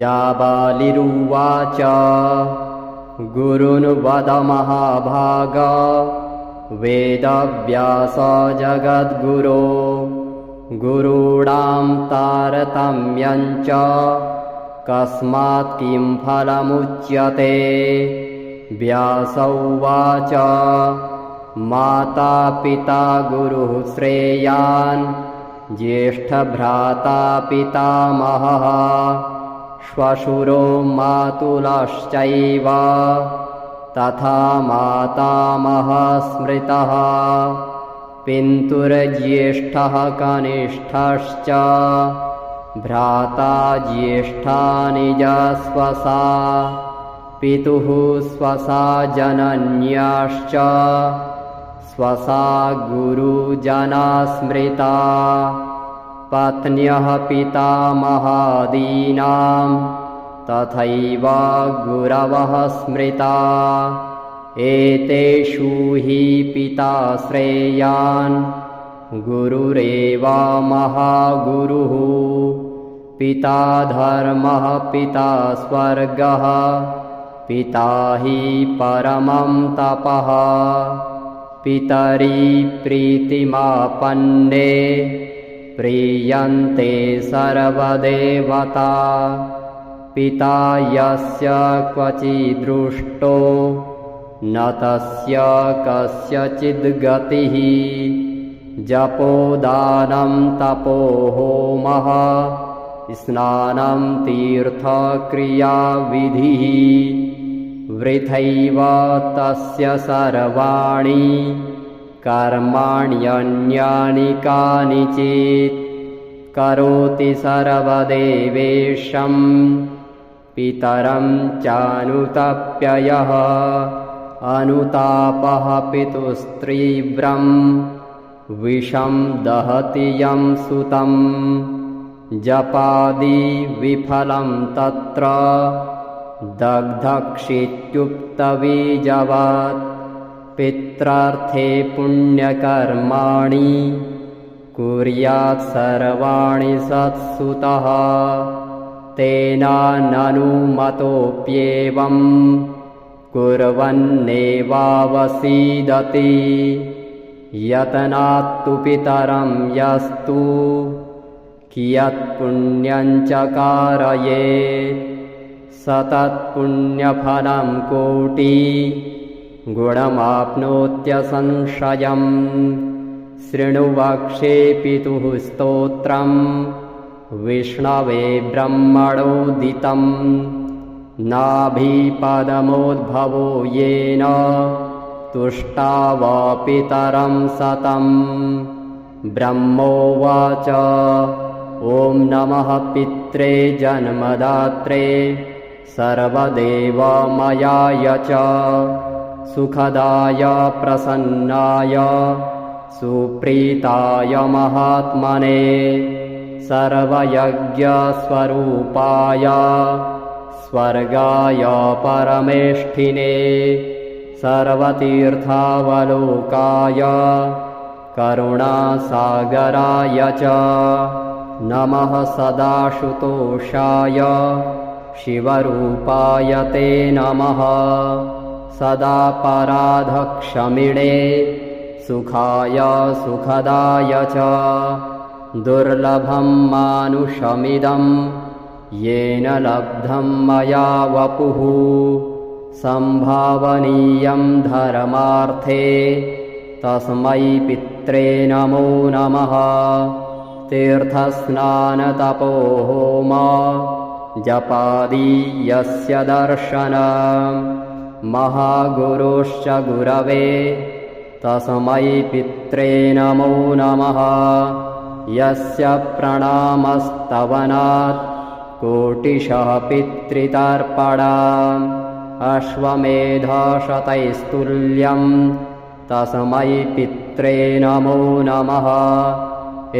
जाबालिरुवाच गुरून् वद महाभाग वेदव्यास जगद्गुरो गुरूणां तारतम्यं च कस्मात् किं फलमुच्यते। व्यास उवाच माता पिता गुरुः श्रेयान् ज्येष्ठभ्राता पितामहः श्वशुरो मातुलश्चैव तथा मातामहः स्मृतः पितुर्ज्येष्ठः कनिष्ठश्च भ्राता ज्येष्ठा निजस्वसा पितुः स्वसा जनन्याश्च स्वसा गुरुजना स्मृता पत्न्यः पितामहादीनां तथैव गुरवः स्मृता एतेषु हि पिता श्रेयान् गुरुरेव महागुरुः पिता धर्मः पिता स्वर्गः पिता हि परमं तपः पितरि प्रीतिमापन्ने प्रीयन्ते सर्वदेवता पिता यस्य क्वचिदृष्टो न तस्य कस्यचिद्गतिः जपोदानं तपो होमः स्नानं तीर्थक्रियाविधिः वृथैव तस्य सर्वाणि कर्माण्यन्यानि कानिचित् करोति सर्वदेवेशं पितरं चानुतप्ययः अनुतापः पितुस्तीव्रं विषं दहति यं सुतं जपादि विफलं तत्र दग्धक्षित्युक्तबीजवत् पित्रार्थे पुण्यकर्माणि कुर्यात् सर्वाणि सत्सुतः तेनाननुमतोऽप्येवं कुर्वन्नेवावसीदति यतनात्तु पितरं यस्तु कियत्पुण्यं च कारयेत् सतत्पुण्यफलं कोटि गुणमाप्नोत्यसंशयम् शृणु वक्ष्ये पितुः स्तोत्रं विष्णवे ब्रह्मणोदितं नाभिपदमोद्भवो येन तुष्टाव पितरं सतं ब्रह्मोवाच ॐ नमः पित्रे जन्मदात्रे सर्वदेवमयाय च सुखदाय प्रसन्नाय सुप्रीताय महात्मने सर्वयज्ञस्वरूपाय स्वर्गाय परमेष्ठिने सर्वतीर्थावलोकाय करुणासागराय च नमः सदाशुतोषाय शिवरूपाय ते नमः सदा पराधक्षमिणे सुखाय सुखदाय च दुर्लभं मानुषमिदं येन लब्धं मया वपुः संभावनीयं धर्मार्थे तस्मै पित्रे नमो नमः तीर्थस्नानतपोहोम जपादि यस्य दर्शनं महागुरोश्च गुरवे तस्मै पित्रे नमो नमः यस्य प्रणामस्तवनात् कोटिशः पितृतर्पणाम् अश्वमेधशतैस्तुल्यं तस्मै पित्रे नमो नमः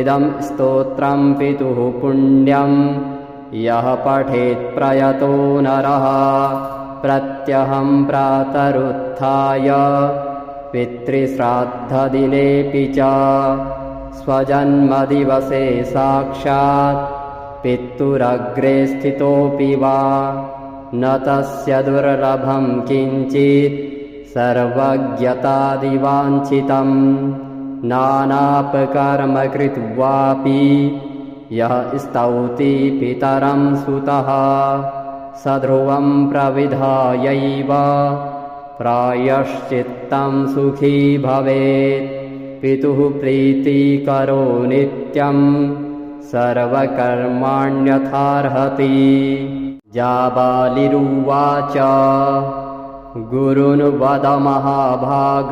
इदं स्तोत्रं पितुः पुण्यं यः पठेत् प्रयतो नरः प्रत्यहं प्रातरुत्थाय पितृश्राद्धदिनेऽपि च स्वजन्मदिवसे साक्षात् पितुरग्रे स्थितोऽपि वा न तस्य दुर्लभं किञ्चित् सर्वज्ञतादिवाञ्छितं नानापकर्म कृत्वापि यः स्तौति पितरं सुतः स ध्रुवं प्रविधायैव प्रायश्चित्तं सुखी भवेत्। पितुः प्रीतिकरो नित्यं सर्वकर्माण्यथार्हति। जाबालिरुवाच गुरून् वद महाभाग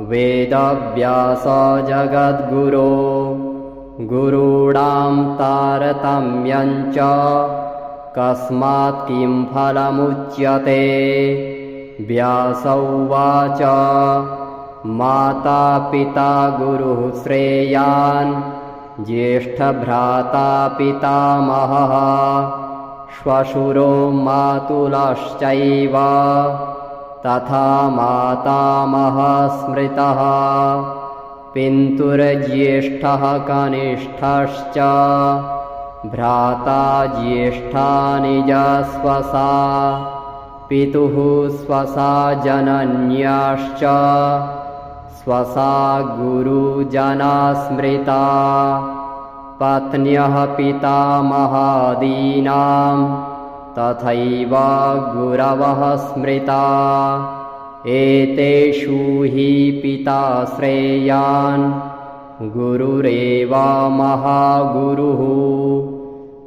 वेदव्यास जगद्गुरो गुरूणां तारतम्यं च कस्मात् किं फलमुच्यते। व्यास उवाच माता पिता गुरुः श्रेयान् ज्येष्ठभ्राता पितामहः श्वशुरो मातुलश्चैव तथा मातामहः स्मृतः पितुर्ज्येष्ठः कनिष्ठश्च भ्राता ज्येष्ठा निजस्वसा पितुः स्वसा जनन्याश्च स्वसा गुरुजना स्मृता पत्न्यः पितामहादीनां तथैव गुरवः स्मृता एतेषु हि पिता श्रेयान् गुरुरेव महागुरुः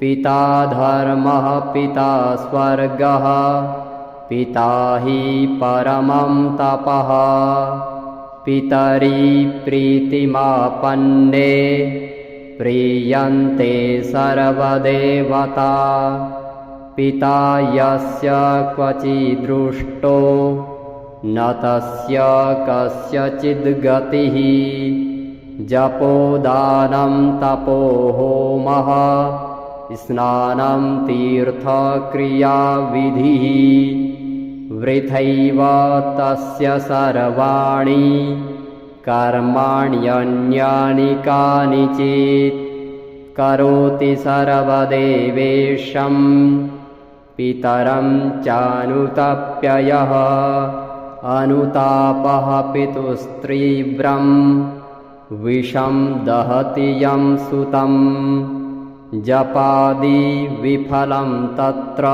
पिता धर्मः पिता स्वर्गः पिता हि परमं तपः पितरि प्रीतिमापन्ने प्रीयन्ते सर्वदेवता पिता यस्य क्वचिदृष्टो न तस्य कस्यचिद्गतिः जपोदानं तपो होमः स्नानं तीर्थक्रियाविधिः वृथैव तस्य सर्वाणि कर्माण्यन्यानि कानिचित् करोति सर्वदेवेशं पितरं चानुतप्ययः अनुतापः पितुस्तीव्रं विषं दहति यं सुतं जपादि विफलं तत्र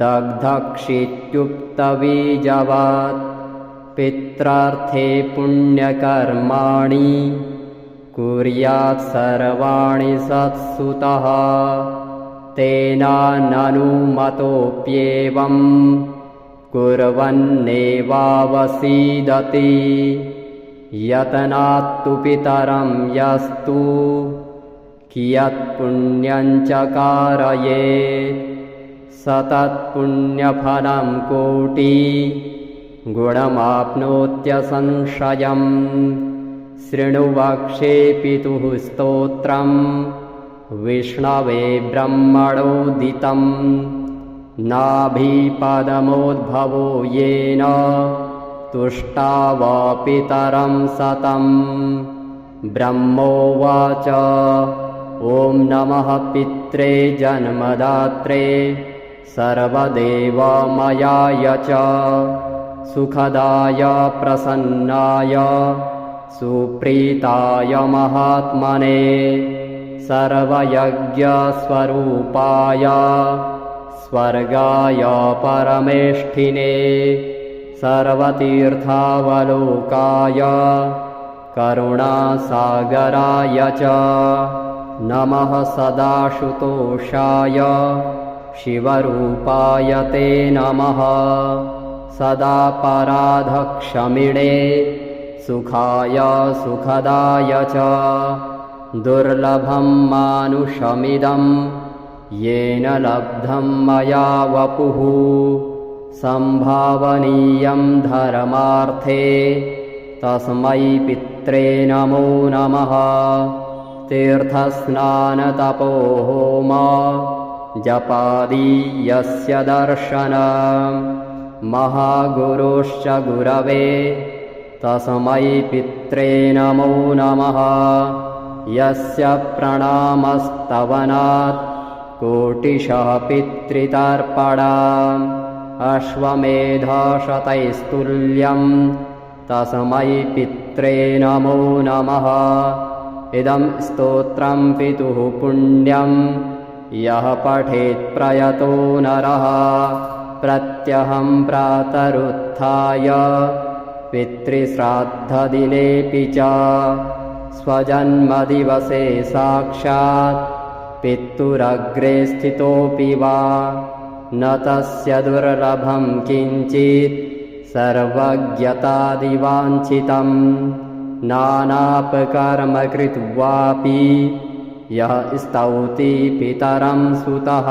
दग्धक्षित्युक्तबीजवत् पित्रार्थे पुण्यकर्माणि कुर्यात् सर्वाणि सत्सुतः तेन ननुमतोऽप्येवं कुर्वन्नेवावसीदति यतनात्तु पितरं यस्तु कियत्पुण्यं च कारयेत् स तत्पुण्यफलं कोटि गुणमाप्नोत्यसंशयम् शृणु वक्षे पितुः स्तोत्रं विष्णवे ब्रह्मणोदितं नाभिपदमोद्भवो येन तुष्टाव पितरं सतं ब्रह्मोवाच ॐ नमः पित्रे जन्मदात्रे सर्वदेवमयाय च सुखदाय प्रसन्नाय सुप्रीताय महात्मने सर्वयज्ञस्वरूपाय स्वर्गाय परमेष्ठिने सर्वतीर्थावलोकाय करुणासागराय च नमः सदाशुतोषाय शिवरूपाय ते नमः सदा पराधक्षमिणे सुखाय सुखदाय च दुर्लभं मानुषमिदं येन लब्धं मया वपुः संभावनीयं धर्मार्थे तस्मै पित्रे नमो नमः तीर्थस्नानतपोहोम जपादि यस्य दर्शनं महागुरोश्च गुरवे तस्मै पित्रे नमो नमः यस्य प्रणामस्तवनात् कोटिशः पितृतर्पणाम् अश्वमेधशतैस्तुल्यं तस्मै पित्रे नमो नमः। इदं स्तोत्रं पितुः पुण्यं यः पठेत् प्रयतो नरः प्रत्यहं प्रातरुत्थाय पितृश्राद्धदिनेऽपि च स्वजन्मदिवसे साक्षात् पितुरग्रे स्थितोऽपि वा न तस्य दुर्लभं किञ्चित् सर्वज्ञतादिवाञ्छितं नानापकर्म कृत्वापि यः स्तौति पितरं सुतः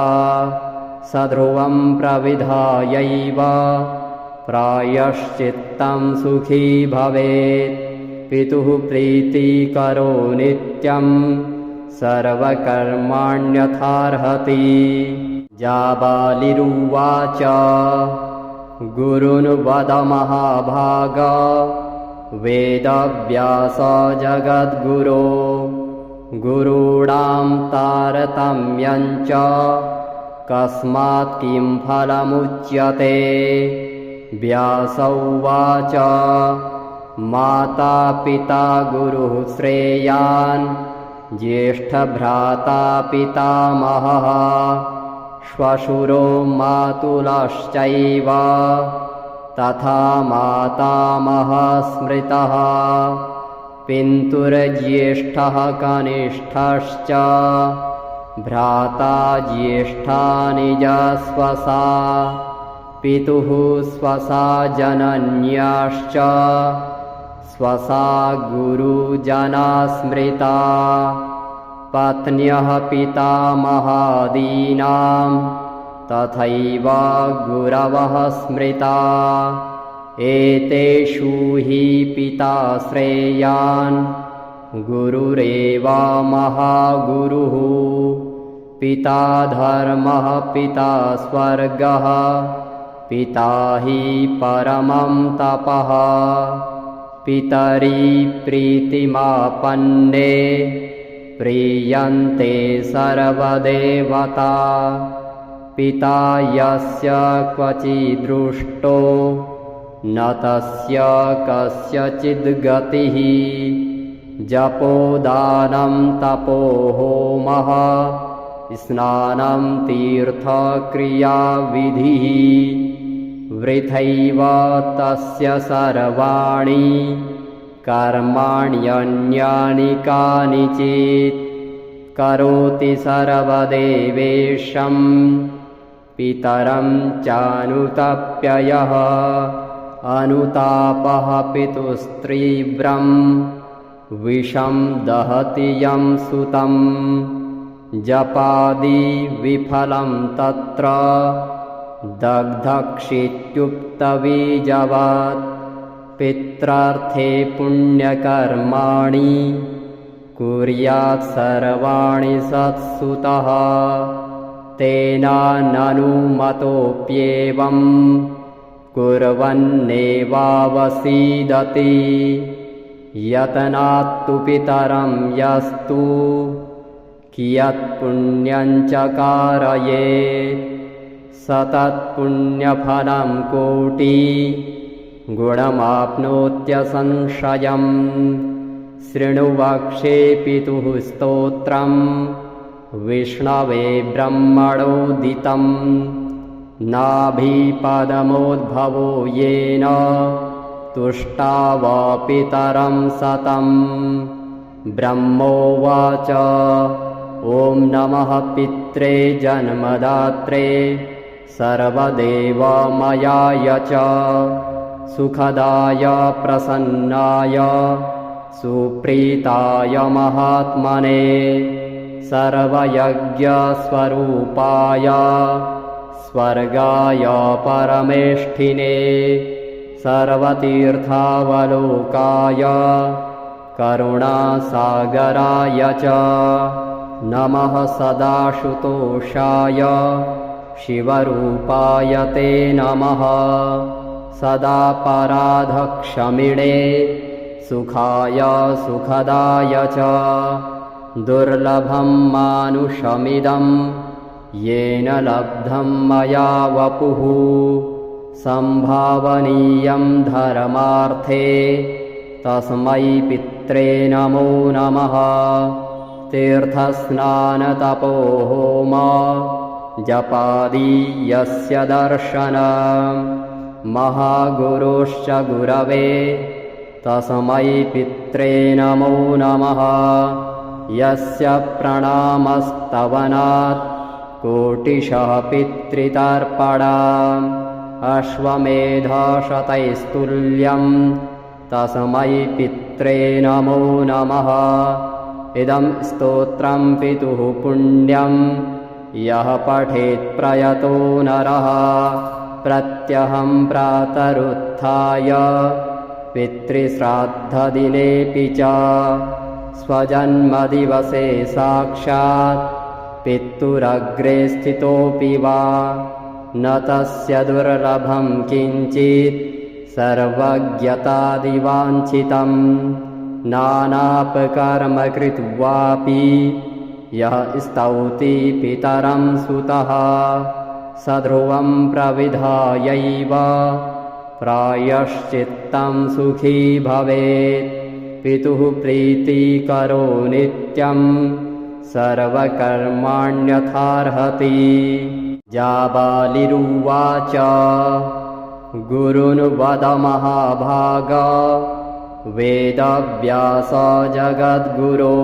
स ध्रुवं प्रविधायैव प्रायश्चित्तं सुखी भवेत्। पितुः प्रीतिकरो नित्यं सर्वकर्माण्यथार्हति। जाबालिरुवाच गुरून् वद महाभाग वेदव्यास जगद्गुरो गुरूणां तारतम्यं च कस्मात् किं फलमुच्यते। व्यास उवाच माता पिता गुरुः श्रेयान् ज्येष्ठभ्राता पितामहः श्वशुरो मातुलश्चैव तथा मातामहः स्मृतः पितुर्ज्येष्ठः कनिष्ठश्च भ्राता ज्येष्ठा निजस्वसा पितुः स्वसा जनन्याश्च स्वसा गुरुजना स्मृता पत्न्यः पितामहादीनां तथैव गुरवः स्मृता एतेषु हि पिता श्रेयान् गुरुरेव महागुरुः पिता धर्मः पिता स्वर्गः पिता हि परमं तपः पितरि प्रीतिमापन्ने प्रीयन्ते सर्वदेवता पिता यस्य क्वचिदृष्टो न तस्य कस्यचिद्गतिः जपोदानं तपो होमः स्नानं तीर्थक्रियाविधिः वृथैव तस्य सर्वाणि कर्माण्यन्यानि कानिचित् करोति सर्वदेवेशं पितरं चानुतप्ययः अनुतापः पितुस्तीव्रं विषं दहति यं सुतं जपादि विफलं तत्र दग्धक्षित्युक्तबीजवत् पित्रार्थे पुण्यकर्माणि कुर्यात् सर्वाणि सत्सुतः तेन ननुमतोऽप्येवं कुर्वन्नेवावसीदति यतनात्तु पितरं यस्तु कियत्पुण्यं च कारयेत् स तत्पुण्यफलं कोटि गुणमाप्नोत्यसंशयम् शृणु वक्षे पितुः स्तोत्रं विष्णवे ब्रह्मणोदितं नाभिपदमोद्भवो येन तुष्टाव पितरं सतं ब्रह्मोवाच ॐ नमः पित्रे जन्मदात्रे सर्वदेवमयाय च सुखदाय प्रसन्नाय सुप्रीताय महात्मने सर्वयज्ञस्वरूपाय स्वर्गाय परमेष्ठिने सर्वतीर्थावलोकाय करुणासागराय च नमः सदाशुतोषाय शिवरूपाय ते नमः सदा पराधक्षमिणे सुखाय सुखदाय च दुर्लभं मानुषमिदं येन लब्धं मया वपुः सम्भावनीयं धर्मार्थे तस्मै पित्रे नमो नमः। तीर्थस्नानतपोहोम जपादि यस्य दर्शनं महागुरुश्च गुरवे तस्मै पित्रे नमो नमः। यस्य प्रणामस्तवनात् कोटिशः पितृतर्पणम् अश्वमेधशतैस्तुल्यं तस्मै पित्रे नमो नमः। इदं स्तोत्रं पितुः पुण्यं यः पठेत् प्रयतो नरः प्रत्यहं प्रातरुत्थाय पितृश्राद्धदिनेऽपि च स्वजन्मदिवसे साक्षात् पितुरग्रे स्थितोऽपि वा न तस्य दुर्लभं किञ्चित् सर्वज्ञतादिवाञ्छितं नानापकर्म कृत्वापि यः स्तौति पितरं सुतः स ध्रुवं प्रविधायैव प्रायश्चित्तं सुखी भवेत्। पितुः प्रीतिकरो नित्यं सर्वकर्माण्यथार्हति। जाबालिरुवाच गुरून् वद महाभाग वेदव्यास जगद्गुरो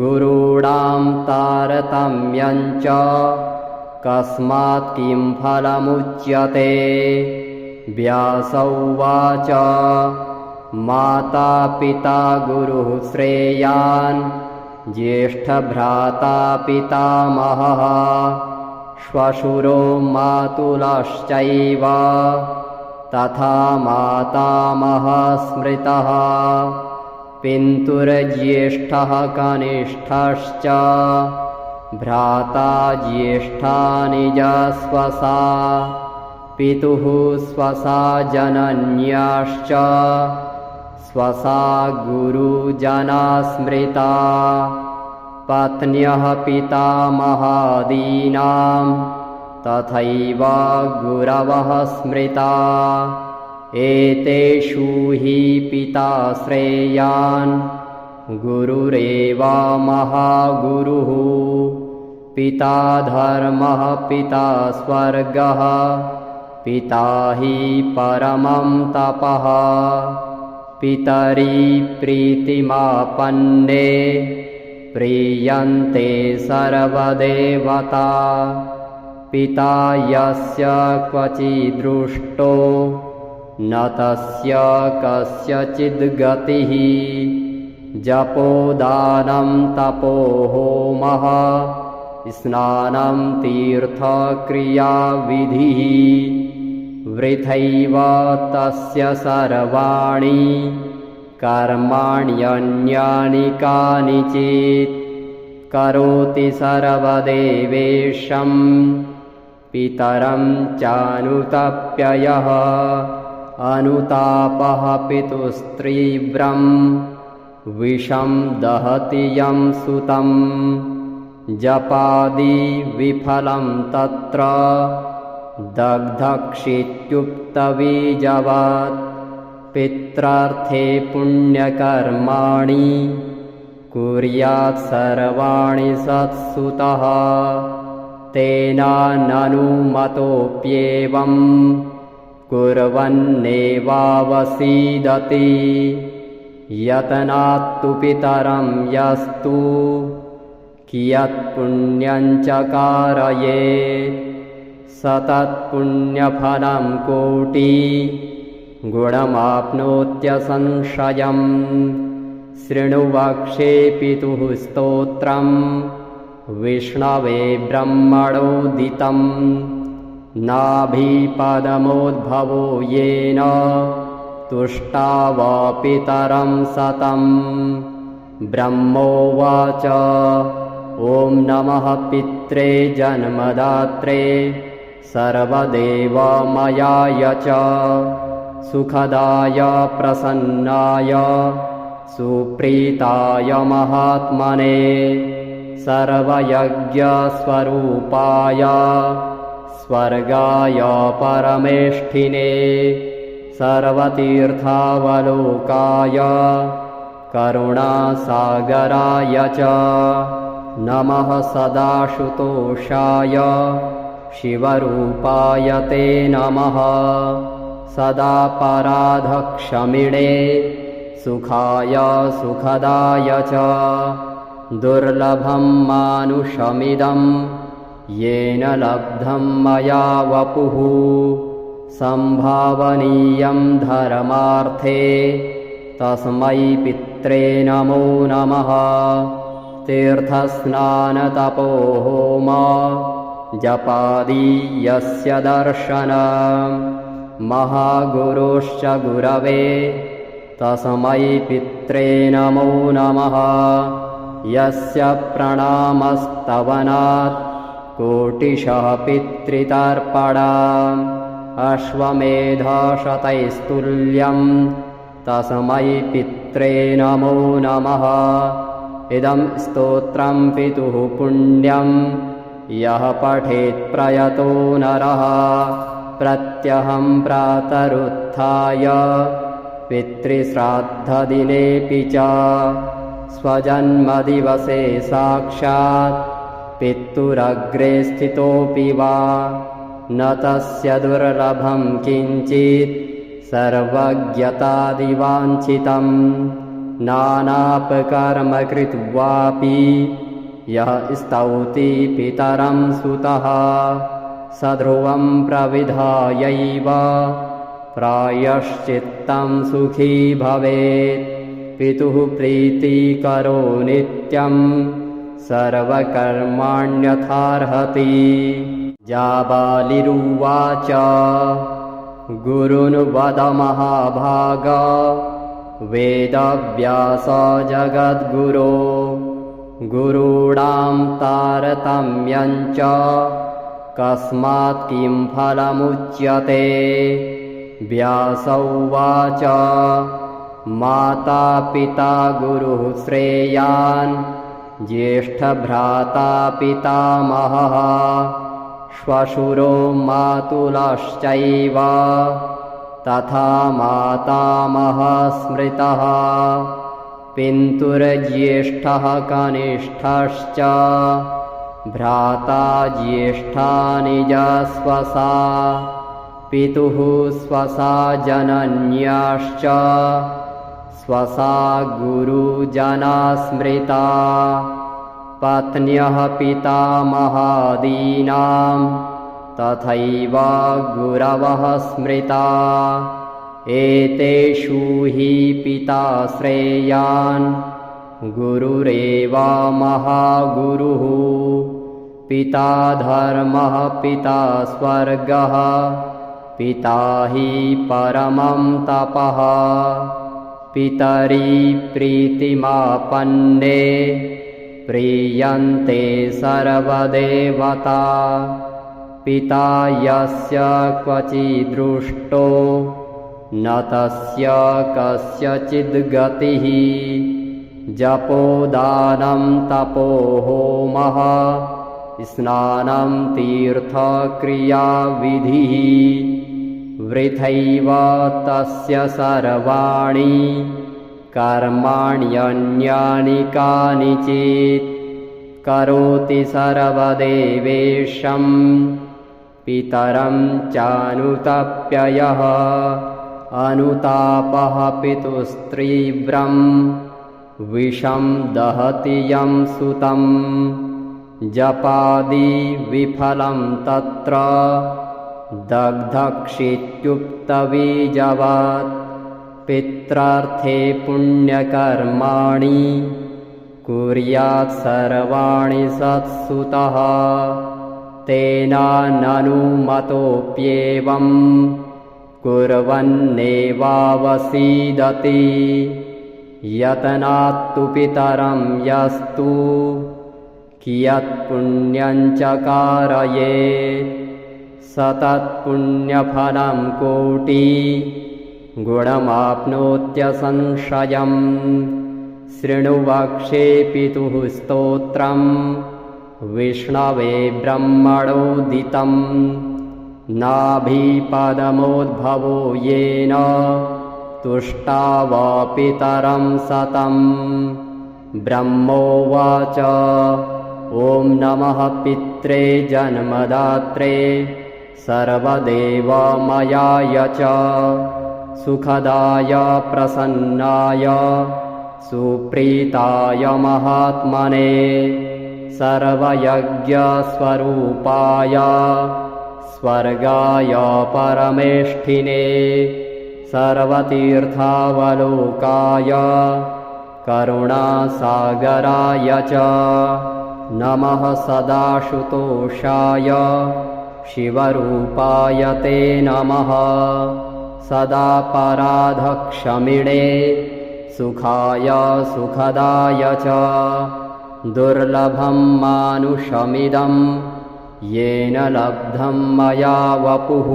गुरूणां तारतम्यं च कस्मात् किं फलमुच्यते। व्यास उवाच माता पिता गुरुः श्रेयान् ज्येष्ठभ्राता पितामहः श्वशुरो मातुलश्चैव तथा मातामहः स्मृतः पितुर्ज्येष्ठः कनिष्ठश्च भ्राता ज्येष्ठा निजस्वसा पितुः स्वसा जनन्याश्च स्वसा गुरुजना स्मृता पत्न्यः पितामहादीनां तथैव गुरवः स्मृता एतेषु हि पिता श्रेयान् गुरुरेव महागुरुः पिता धर्मः पिता स्वर्गः पिता हि परमं तपः पितरि प्रीतिमापन्ने प्रीयन्ते सर्वदेवता पिता यस्य क्वचिदृष्टो न तस्य कस्यचिद्गतिः जपोदानं तपो होमः स्नानं तीर्थक्रियाविधिः वृथैव तस्य सर्वाणि कर्माण्यन्यानि कानिचित् करोति सर्वदेवेशं पितरं चानुतप्ययः अनुतापः पितुस्तीव्रं विषं दहति यं सुतं जपादि विफलं तत्र दग्धक्षित्युक्तबीजवत् पित्रार्थे पुण्यकर्माणि कुर्यात् सर्वाणि सत्सुतः तेन ननुमतोऽप्येवं कुर्वन्नेवावसीदति यतनात्तु पितरं यस्तु कियत्पुण्यं च कारयेत् स तत्पुण्यफलं कोटि गुणमाप्नोत्यसंशयम् शृणु वक्षे पितुः स्तोत्रं विष्णवे ब्रह्मणोदितं नाभिपदमोद्भवो येन तुष्टाव पितरं सतं ब्रह्मोवाच ॐ नमः पित्रे जन्मदात्रे सर्वदेवमयाय च सुखदाय प्रसन्नाय सुप्रीताय महात्मने सर्वयज्ञस्वरूपाय स्वर्गाय परमेष्ठिने सर्वतीर्थावलोकाय करुणासागराय च नमः सदाशुतोषाय शिवरूपाय ते नमः सदा पराधक्षमिणे सुखाय सुखदाय च दुर्लभं मानुषमिदं येन लब्धं मया वपुः संभावनीयं धर्मार्थे तस्मै पित्रे नमो नमः तीर्थस्नानतपोहोम जपादि यस्य दर्शनं महागुरुश्च गुरवे तस्मै पित्रे नमो नमः यस्य प्रणामस्तवनात् कोटिशः पितृतर्पणाम् अश्वमेधशतैस्तुल्यं तस्मै पित्रे नमो नमः इदं स्तोत्रं पितुः पुण्यं यः पठेत् प्रयतो नरः प्रत्यहं प्रातरुत्थाय पितृश्राद्धदिनेऽपि च स्वजन्मदिवसे साक्षात् पितुरग्रे स्थितोऽपि वा न तस्य दुर्लभं किञ्चित् सर्वज्ञतादिवाञ्छितं नानापकर्म कृत्वापि यः स्तौति पितरं सुतः स ध्रुवं प्रविधायैव प्रायश्चित्तं सुखी भवेत् पितुः प्रीतिकरो नित्यं सर्वकर्माण्यथार्हति जाबालिरुवाच गुरुन् वद महाभाग वेदव्यास जगद्गुरो गुरूणां तारतम्यं च कस्मात् किं फलमुच्यते व्यास उवाच माता पिता गुरुः श्रेयान् ज्येष्ठभ्राता पितामहः श्वशुरो मातुलश्चैव तथा मातामहः स्मृतः पितुर्ज्येष्ठः कनिष्ठश्च भ्राता ज्येष्ठा निजस्वसा पितुः स्वसा जनन्याश्च स्वसा गुरुजना स्मृता पत्न्यः पितामहादीनां तथैव गुरवः स्मृता एतेषु हि पिता श्रेयान् गुरुरेव महागुरुः पिता धर्मः पिता स्वर्गः पिता हि परमं तपः पितरि प्रीतिमापन्ने प्रीयन्ते सर्वदेवता पिता यस्य क्वचिदृष्टो न तस्य कस्यचिद्गतिः जपोदानं तपोहोमः स्नानं तीर्थक्रियाविधिः वृथैव तस्य सर्वाणि कर्माण्यन्यानि कानिचित् करोति सर्वदेवेशं पितरं चानुतप्ययः अनुतापः पितुस्तीव्रं विषं दहति यं सुतं जपादि विफलं तत्र दग्धक्षित्युक्तबीजवत् पित्रार्थे पुण्यकर्माणि कुर्यात् सर्वाणि सत्सुतः तेन ननुमतोऽप्येवं कुर्वन्नेवावसीदति यतनात्तु पितरं यस्तु कियत्पुण्यं च कारयेत् स तत्पुण्यफलं कोटि गुणमाप्नोत्यसंशयम् शृणु वक्षे पितुः स्तोत्रम् विष्णवे ब्रह्मणोदितम् नाभिपदमोद्भवो येन तुष्टाव पितरं सतम् ब्रह्मोवाच ॐ नमः पित्रे जन्मदात्रे सर्वदेवमयाय च सुखदाय प्रसन्नाय सुप्रीताय महात्मने सर्वयज्ञस्वरूपाय स्वर्गाय परमेष्ठिने सर्वतीर्थावलोकाय करुणासागराय च नमः सदाशुतोषाय शिवरूपाय ते नमः सदा पराधक्षमिणे सुखाय सुखदाय च दुर्लभं मानुषमिदं येन लब्धं मया वपुः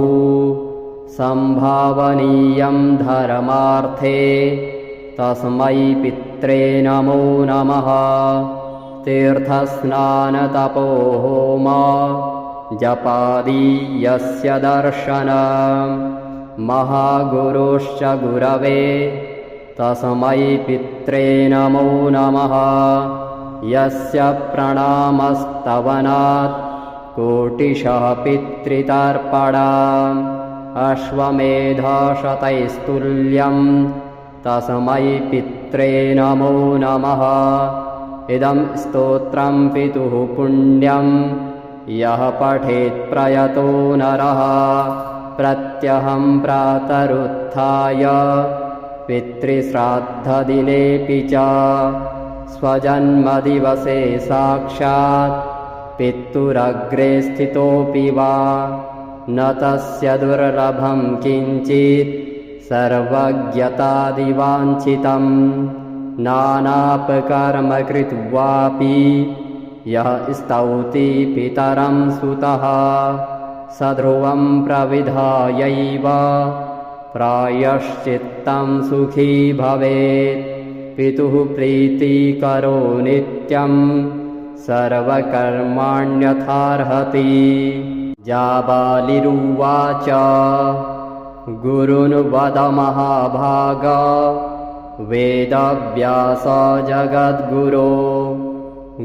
सम्भावनीयं धर्मार्थे तस्मै पित्रे नमो नमः तीर्थस्नानतपोहोम जपादि यस्य दर्शनं महागुरोश्च गुरवे तस्मै पित्रे नमो नमः यस्य प्रणामस्तवनात् कोटिशः पितृतर्पणाम् अश्वमेधशतैस्तुल्यं तस्मै पित्रे नमो नमः इदं स्तोत्रं पितुः पुण्यं यः पठेत् प्रयतो नरः प्रत्यहं प्रातरुत्थाय पितृश्राद्धदिनेऽपि च स्वजन्मदिवसे साक्षात् पितुरग्रे स्थितोऽपि वा न तस्य दुर्लभं किञ्चित् सर्वज्ञतादिवाञ्छितं नानापकर्म कृत्वापि यः स्तौति पितरं सुतः स ध्रुवं प्रविधायैव प्रायश्चित्तं सुखी भवेत् पितुः प्रीतिकरो नित्यं सर्वकर्माण्यथार्हति जाबालिरुवाच गुरून् वद महाभाग वेदव्यास जगद्गुरो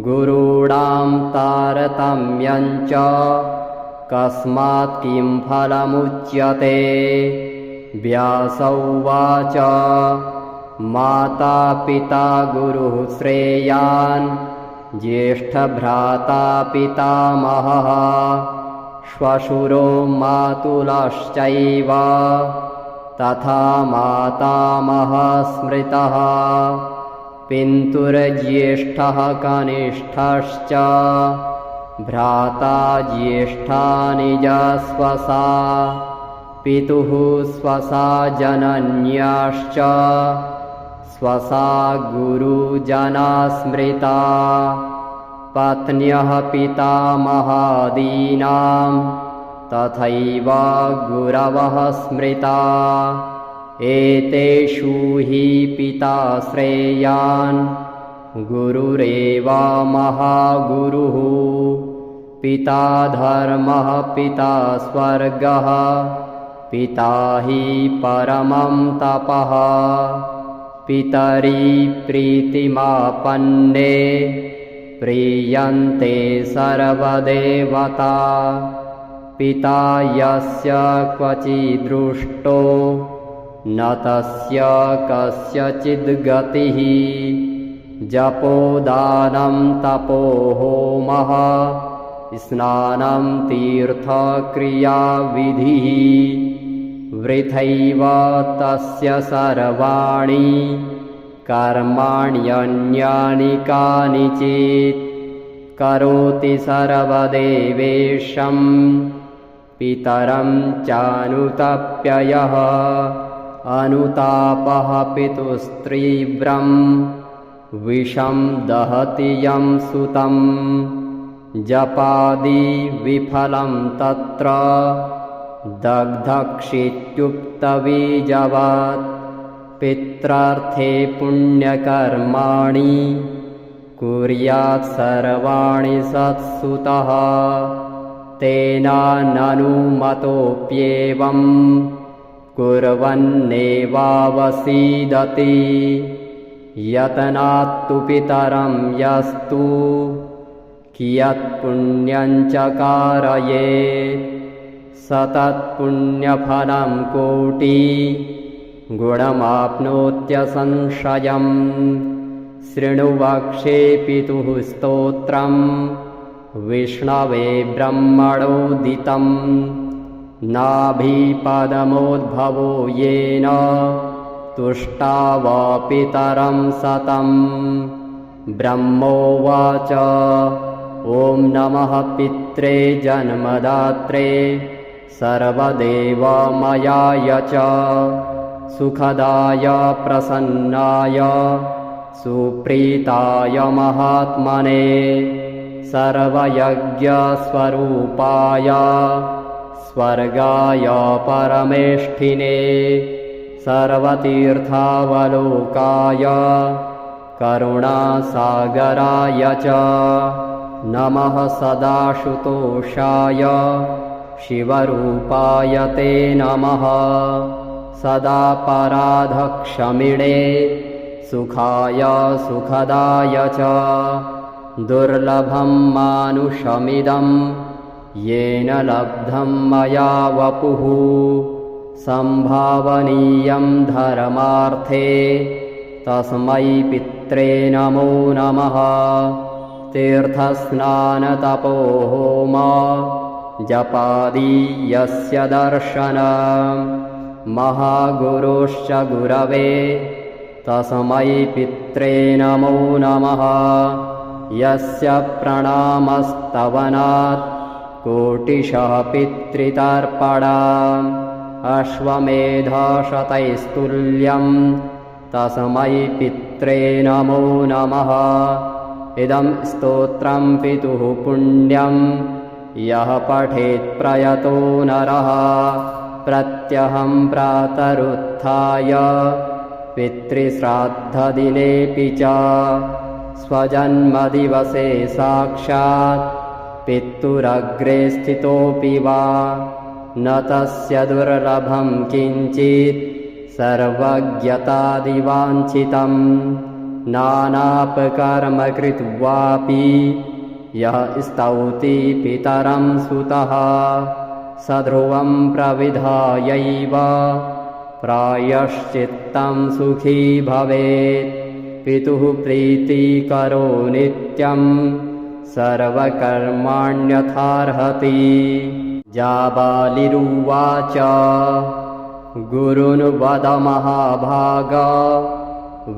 गुरूणां तारतम्यं च कस्मात् किं फलमुच्यते व्यास उवाच माता पिता गुरुः श्रेयान् ज्येष्ठभ्राता पितामहः श्वशुरो मातुलश्चैव तथा मातामहः स्मृतः पितुर्ज्येष्ठः कनिष्ठश्च भ्राता ज्येष्ठा निजस्वसा पितुः स्वसा जनन्याश्च स्वसा गुरुजना स्मृता पत्न्यः पितामहादीनां तथैव गुरवः स्मृता एतेषु हि पिता श्रेयान् गुरुरेव महागुरुः पिता धर्मः पिता स्वर्गः पिता हि परमं तपः पितरि प्रीतिमापन्ने प्रीयन्ते सर्वदेवता पिता यस्य क्वचिदृष्टो न तस्य कस्यचिद्गतिः जपोदानं तपोहोमः स्नानं तीर्थक्रियाविधिः वृथैव तस्य सर्वाणि कर्माण्यन्यानि कानिचित् करोति सर्वदेवेशं पितरं चानुतप्ययः अनुतापः पितुस्तीव्रं विषं दहति यं सुतं जपादि विफलं तत्र दग्धक्षित्युक्तबीजवत् पित्रार्थे पुण्यकर्माणि कुर्यात् सर्वाणि सत्सुतः तेनाननुमतोऽप्येवं कुर्वन्नेवावसीदति यतनात्तु पितरं यस्तु कियत्पुण्यं च कारयेत् स तत्पुण्यफलं कोटिगुणमाप्नोत्यसंशयम् शृणु वक्षे पितुः स्तोत्रं विष्णवे ब्रह्मणोदितं नाभिपदमोद्भवो येन तुष्टाव पितरं सतं ब्रह्मोवाच ॐ नमः पित्रे जन्मदात्रे सर्वदेवमयाय च सुखदाय प्रसन्नाय सुप्रीताय महात्मने सर्वयज्ञस्वरूपाय स्वर्गाय परमेष्ठिने सर्वतीर्थावलोकाय करुणासागराय च नमः सदाशुतोषाय शिवरूपाय ते नमः सदा पराधक्षमिणे सुखाय सुखदाय च दुर्लभं मानुषमिदं येन लब्धं मया वपुः सम्भावनीयं धर्मार्थे तस्मै पित्रे नमो नमः तीर्थस्नानतपोहोम जपादि यस्य दर्शनं महागुरोश्च गुरवे तस्मै पित्रे नमो नमः यस्य प्रणामस्तवनात् कोटिशः पितृतर्पणम् अश्वमेधशतैस्तुल्यं तस्मै पित्रे नमो नमः इदं स्तोत्रं पितुः पुण्यं यः पठेत् प्रयतो नरः प्रत्यहं प्रातरुत्थाय पितृश्राद्धदिनेऽपि च स्वजन्मदिवसे साक्षात् पितुरग्रे स्थितोऽपि वा न तस्य दुर्लभं किञ्चित् सर्वज्ञतादिवाञ्छितं नानापकर्म कृत्वापि यः स्तौति पितरं सुतः स ध्रुवं प्रविधायैव प्रायश्चित्तं सुखी भवेत् पितुः प्रीतिकरो नित्यं सर्वकर्माण्यथार्हति जाबालिरुवाच गुरून् वद महाभाग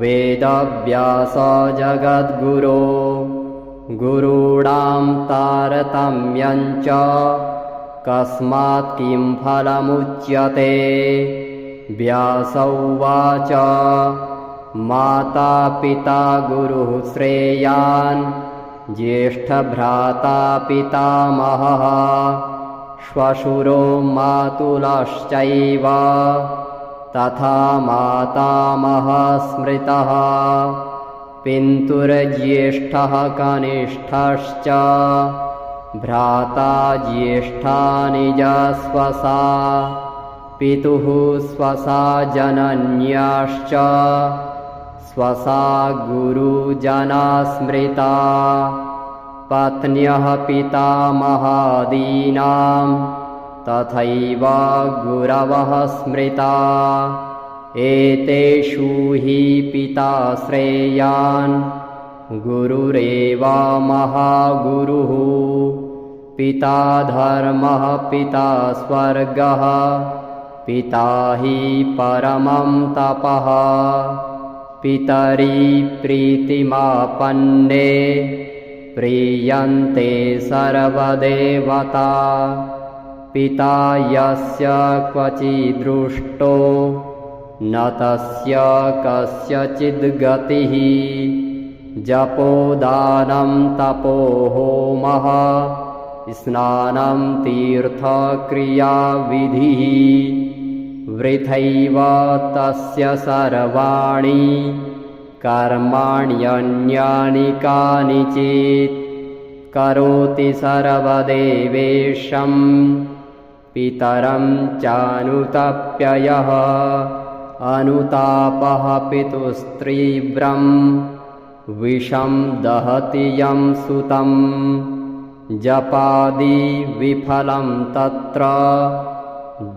वेदव्यास जगद्गुरो गुरूणां तारतम्यं च कस्मात् किं फलमुच्यते व्यास उवाच माता पिता गुरुः श्रेयान् ज्येष्ठभ्राता पितामहः श्वशुरो मातुलश्चैव तथा मातामहः स्मृतः पितुर्ज्येष्ठः कनिष्ठश्च भ्राता ज्येष्ठा निजस्वसा पितुः स्वसा जनन्याश्च स्वसा गुरुजना स्मृता पत्न्यः पितामहादीनां तथैव गुरवः स्मृता एतेषु हि पिता श्रेयान् गुरुरेव महागुरुः पिता धर्मः पिता स्वर्गः पिता हि परमं तपः पितरि प्रीतिमापन्ने प्रीयन्ते सर्वदेवता पिता यस्य क्वचिदृष्टो न तस्य कस्यचिद्गतिः जपो दानं तपो होमः स्नानं तीर्थक्रियाविधिः वृथैव तस्य सर्वाणि कर्माण्यन्यानि कानिचित् करोति सर्वदेवेशं पितरं चानुतप्ययः अनुतापः पितुस्तीव्रं विषं दहति यं सुतं जपादि विफलं तत्र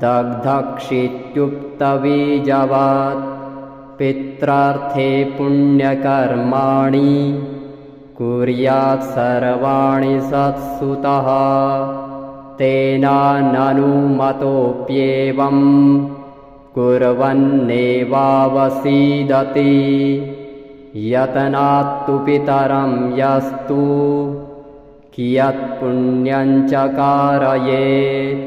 दग्धक्षित्युक्तबीजवत् पित्रार्थे पुण्यकर्माणि कुर्यात् सर्वाणि सत्सुतः तेन ननुमतोऽप्येवं कुर्वन्नेवावसीदति यतनात्तु पितरं यस्तु कियत्पुण्यञ्च कारयेत्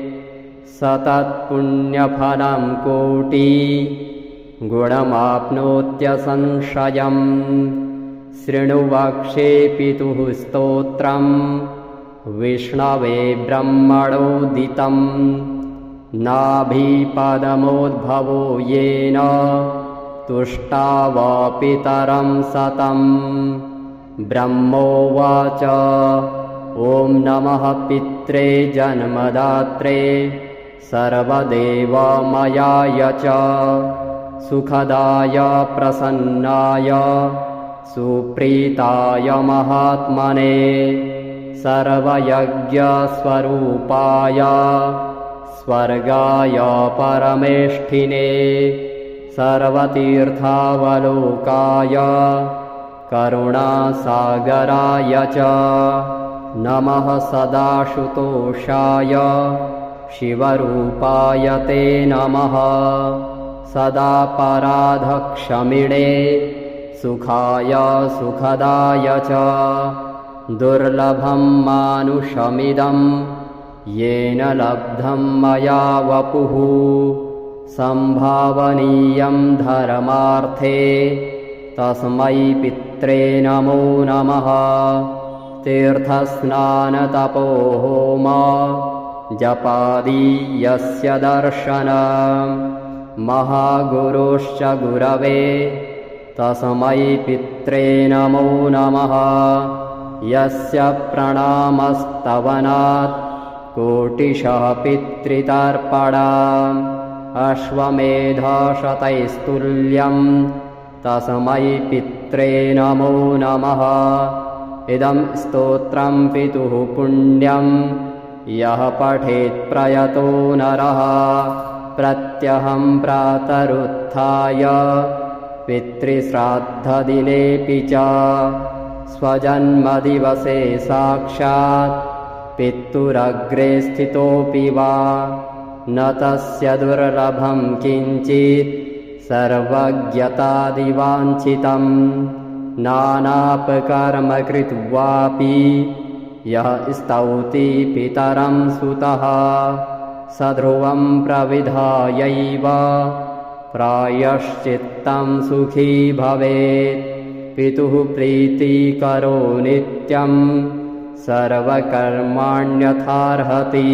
स तत्पुण्यफलं कोटि गुणमाप्नोत्यसंशयम् शृणु वक्षे पितुः स्तोत्रं विष्णवे ब्रह्मणोदितं नाभिपदमोद्भवो येन तुष्टाव पितरं सतं ब्रह्मोवाच ॐ नमः पित्रे जन्मदात्रे सर्वदेवमयाय च सुखदाय प्रसन्नाय सुप्रीताय महात्मने सर्वयज्ञस्वरूपाय स्वर्गाय परमेष्ठिने सर्वतीर्थावलोकाय करुणासागराय च नमः सदाशुतोषाय शिवरूपाय ते नमः सदा पराधक्षमिणे सुखाय सुखदाय च दुर्लभं मानुषमिदं येन लब्धं मया वपुः सम्भावनीयं धर्मार्थे तस्मै पित्रे नमो नमः तीर्थस्नानतपोहोम जपादि यस्य दर्शनं महागुरुश्च गुरवे तस्मै पित्रे नमो नमः यस्य प्रणामस्तवनात् कोटिशः पितृतर्पणम् अश्वमेधशतैस्तुल्यं तस्मै पित्रे नमो नमः इदं स्तोत्रं पितुः पुण्यं यः पठेत् प्रयतो नरः प्रत्यहं प्रातरुत्थाय पितृश्राद्धदिनेऽपि च स्वजन्मदिवसे साक्षात् पितुरग्रे स्थितोऽपि वा न तस्य दुर्लभं किञ्चित् सर्वज्ञतादिवाञ्छितं नानापकर्म कृत्वापि यः स्तौति पितरं सुतः स ध्रुवं प्रविधायैव प्रायश्चित्तं सुखी भवेत् पितुः प्रीतिकरो नित्यं सर्वकर्माण्यथार्हति।